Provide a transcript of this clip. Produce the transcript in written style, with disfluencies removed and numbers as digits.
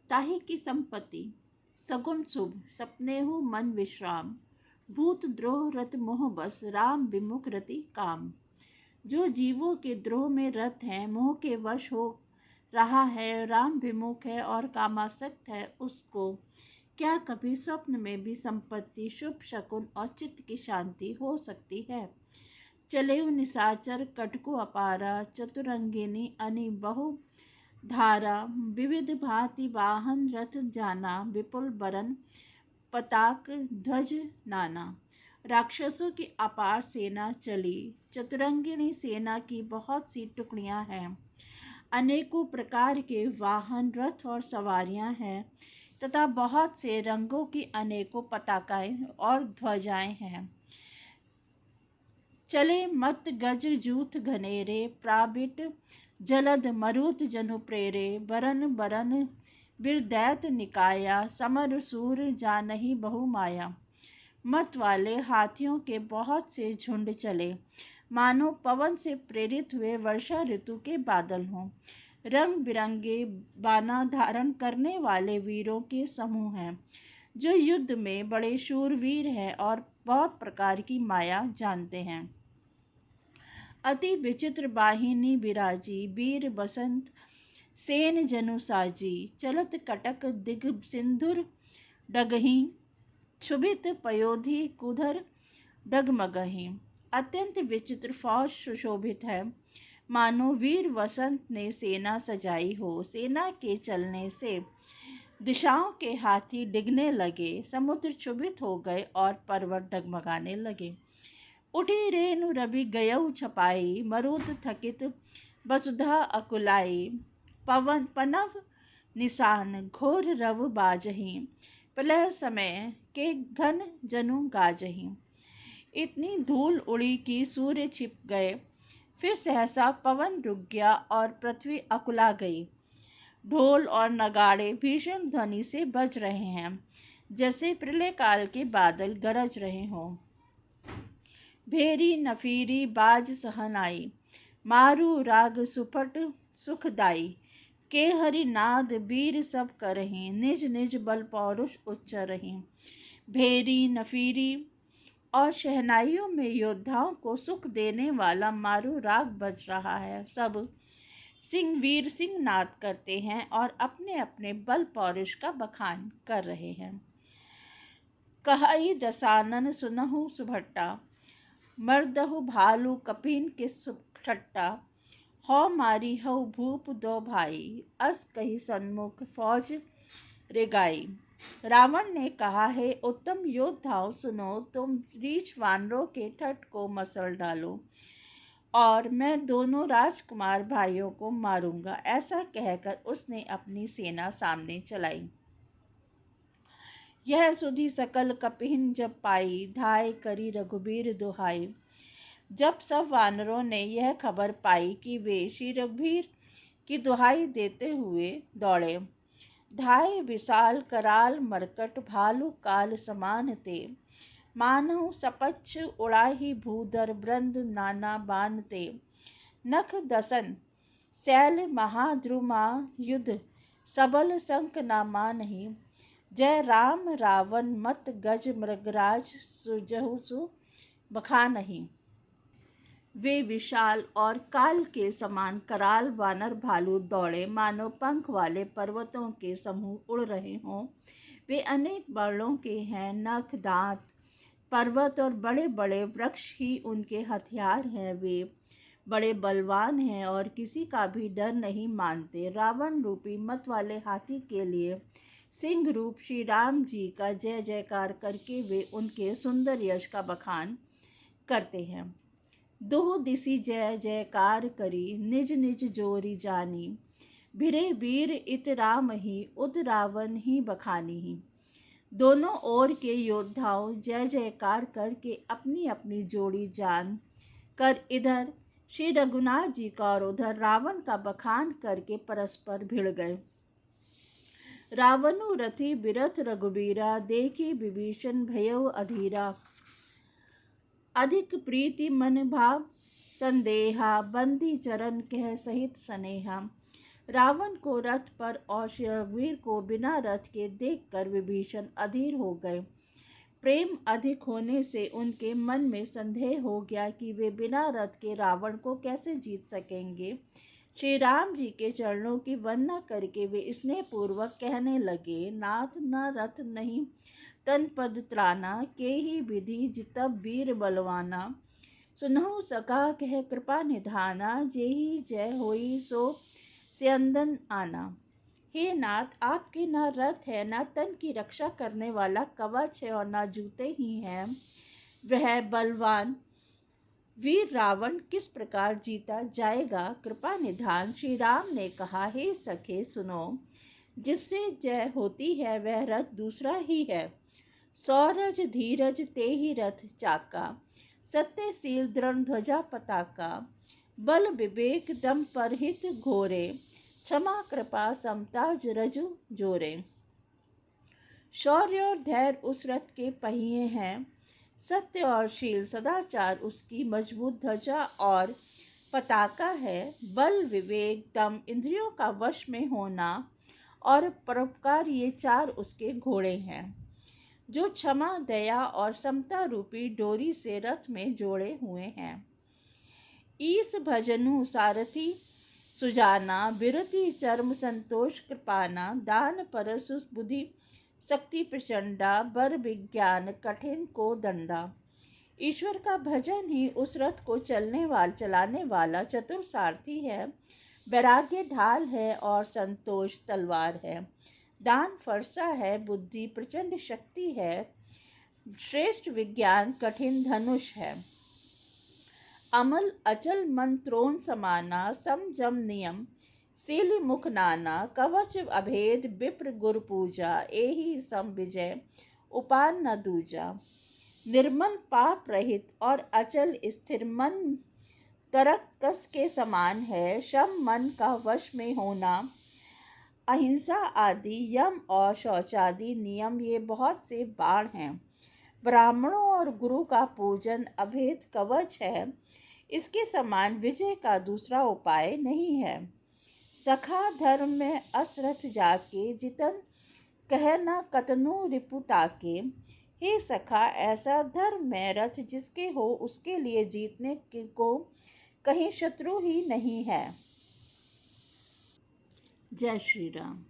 ताहि की संपत्ति सगुन शुभ, सपनेहु मन विश्राम। भूत द्रोह रत मोह बस, राम विमुख रति काम। जो जीवों के द्रोह में रत है, मोह के वश हो रहा है, राम विमुख है और कामासक्त है, उसको क्या कभी स्वप्न में भी संपत्ति, शुभ शकुन और चित्त की शांति हो सकती है। चले निशाचर कटको अपारा, चतुरंगिनी अनि बहु धारा। विविध भांति वाहन रथ जाना, विपुल बरन पताक ध्वज नाना। राक्षसों की अपार सेना चली, चतुरंगिणी सेना की बहुत सी टुकड़ियां हैं। अनेकों प्रकार के वाहन रथ और सवारियां हैं तथा बहुत से रंगों की अनेकों पताकाएं और ध्वजाएं हैं। चले मत गज जूथ घनेरे, प्राबिट जलद मरुत जनु प्रेरे। बरन बरन बिरदैत निकाया, समर सूर जानहि बहु माया। मत वाले हाथियों के बहुत से झुंड चले, मानो पवन से प्रेरित हुए वर्षा ऋतु के बादल हों। रंग बिरंगे बाना धारण करने वाले वीरों के समूह हैं, जो युद्ध में बड़े शूरवीर हैं और बहुत प्रकार की माया जानते हैं। अति विचित्र बाहिनी बिराजी, वीर बसंत सेन जनु साजी। चलत कटक दिग सिंधुर डगही, क्षुभित पयोधि कुधर डगमगही। अत्यंत विचित्र फौज सुशोभित है, मानो वीर वसंत ने सेना सजाई हो। सेना के चलने से दिशाओं के हाथी डिगने लगे, समुद्र क्षुभित हो गए और पर्वत डगमगाने लगे। उठी रेणु रवि गयऊ छपाई, मरुत थकित वसुधा अकुलाई। पवन पनव निशान घोर रव बाजही, प्रलय समय के घन जनु गाजही। इतनी धूल उड़ी कि सूर्य छिप गए, फिर सहसा पवन रुक गया और पृथ्वी अकुला गई। ढोल और नगाड़े भीषण ध्वनि से बज रहे हैं, जैसे प्रलय काल के बादल गरज रहे हों। भेरी नफीरी बाज सहनाई, मारू राग सुफट सुखदाई। के हरि नाद वीर सब करहीं, निज निज बल पौरुष उच्चरहीं। भेरी नफीरी और शहनाइयों में योद्धाओं को सुख देने वाला मारू राग बज रहा है। सब सिंह वीर सिंह नाद करते हैं और अपने अपने बल पौरुष का बखान कर रहे हैं। कहई दसानन सुनहु सुभट्टा, मर्दहु भालू कपिन के ठट्टा। हौ मारी हौ भूप दो भाई, अस कही सन्मुख फौज रेगाई। रावण ने कहा, है उत्तम योद्धाओं सुनो, तुम रीछ वानरों के ठट को मसल डालो और मैं दोनों राजकुमार भाइयों को मारूंगा। ऐसा कहकर उसने अपनी सेना सामने चलाई। यह सुधी सकल कपिन जब पाई, धाय करी रघुबीर दुहाई। जब सब वानरों ने यह खबर पाई कि वे श्री रघुबीर की दुहाई देते हुए दौड़े। धाय विशाल कराल मरकट, भालू काल समान ते। मानहु सपच्छ उड़ाही भूधर, ब्रंद नाना बान ते। नख दसन शैल महाद्रुमा युध, सबल संक न मानहि। जय राम रावण मत गज, मृगराज सुजहु सु बखानहि। वे विशाल और काल के समान कराल वानर भालू दौड़े, मानो पंख वाले पर्वतों के समूह उड़ रहे हों। वे अनेक वर्णों के हैं, नख दांत पर्वत और बड़े बड़े वृक्ष ही उनके हथियार हैं। वे बड़े बलवान हैं और किसी का भी डर नहीं मानते। रावण रूपी मत वाले हाथी के लिए सिंह रूप श्री राम जी का जय जयकार करके वे उनके सुंदर यश का बखान करते हैं। दोह दिसी जय जयकार करी, निज निज जोरी जानी। भिरे वीर इत राम ही, उद रावण ही बखानी ही। दोनों ओर के योद्धाओं जय जयकार करके अपनी अपनी जोड़ी जान कर इधर श्री रघुनाथ जी का और उधर रावण का बखान करके परस्पर भिड़ गए। रावणु रथी बिरथ रघुबीरा, देखी विभीषण भयउ अधीरा। अधिक प्रीति मन भाव संदेहा, बंदी चरण कह सहित स्नेहा। रावण को रथ पर और रघुवीर को बिना रथ के देखकर विभीषण अधीर हो गए। प्रेम अधिक होने से उनके मन में संदेह हो गया कि वे बिना रथ के रावण को कैसे जीत सकेंगे। श्री राम जी के चरणों की वंदना करके वे स्नेहपूर्वक कहने लगे, नाथ न रथ नहीं तन पद त्राना, के ही विधि जितब वीर बलवाना। सुनहु सका कह कृपा निधाना, जेहि जय होई सो स्यंदन आना। हे नाथ, आपके न रथ है, न तन की रक्षा करने वाला कवच है और न जूते ही हैं। वह बलवान वीर रावण किस प्रकार जीता जाएगा? कृपा निधान। श्री राम ने कहा, हे सखे सुनो, जिससे जय होती है वह रथ दूसरा ही है। सौरज धीरज ते ही रथ चाका, सत्यशील दृढ़ ध्वजा पताका। बल विवेक दम पर हित घोरे, क्षमा कृपा समता रजु जोरे। शौर्य और धैर्य उस रथ के पहिए हैं, सत्य और शील सदाचार उसकी मजबूत ध्वजा और पताका है। बल विवेक दम इंद्रियों का वश में होना और परोपकार ये चार उसके घोड़े हैं, जो क्षमा दया और समता रूपी डोरी से रथ में जोड़े हुए हैं। ईस भजनु सारथी सुजाना, विरति चर्म संतोष कृपाना। दान परसु बुद्धि शक्ति प्रचंडा, बर विज्ञान कठिन को दंडा। ईश्वर का भजन ही उस रथ को चलाने वाला चतुर सारथी है। वैराग्य ढाल है और संतोष तलवार है। दान फरसा है, बुद्धि प्रचंड शक्ति है। श्रेष्ठ विज्ञान कठिन धनुष है। अमल अचल मन त्रोण समाना, समजम नियम सील मुख नाना। कवच अभेद विप्र गुरु पूजा, एहि सम विजय उपान न दूजा। निर्मल पाप रहित और अचल स्थिर मन तरकस के समान है। शम मन का वश में होना, अहिंसा आदि यम और शौचादि नियम ये बहुत से बाण हैं। ब्राह्मणों और गुरु का पूजन अभेद कवच है। इसके समान विजय का दूसरा उपाय नहीं है। सखा धर्म में असरथ जाके, जितन कह न कतनु रिपु ताके। हे सखा, ऐसा धर्म में रथ जिसके हो उसके लिए जीतने को कहीं शत्रु ही नहीं है। जय श्री राम।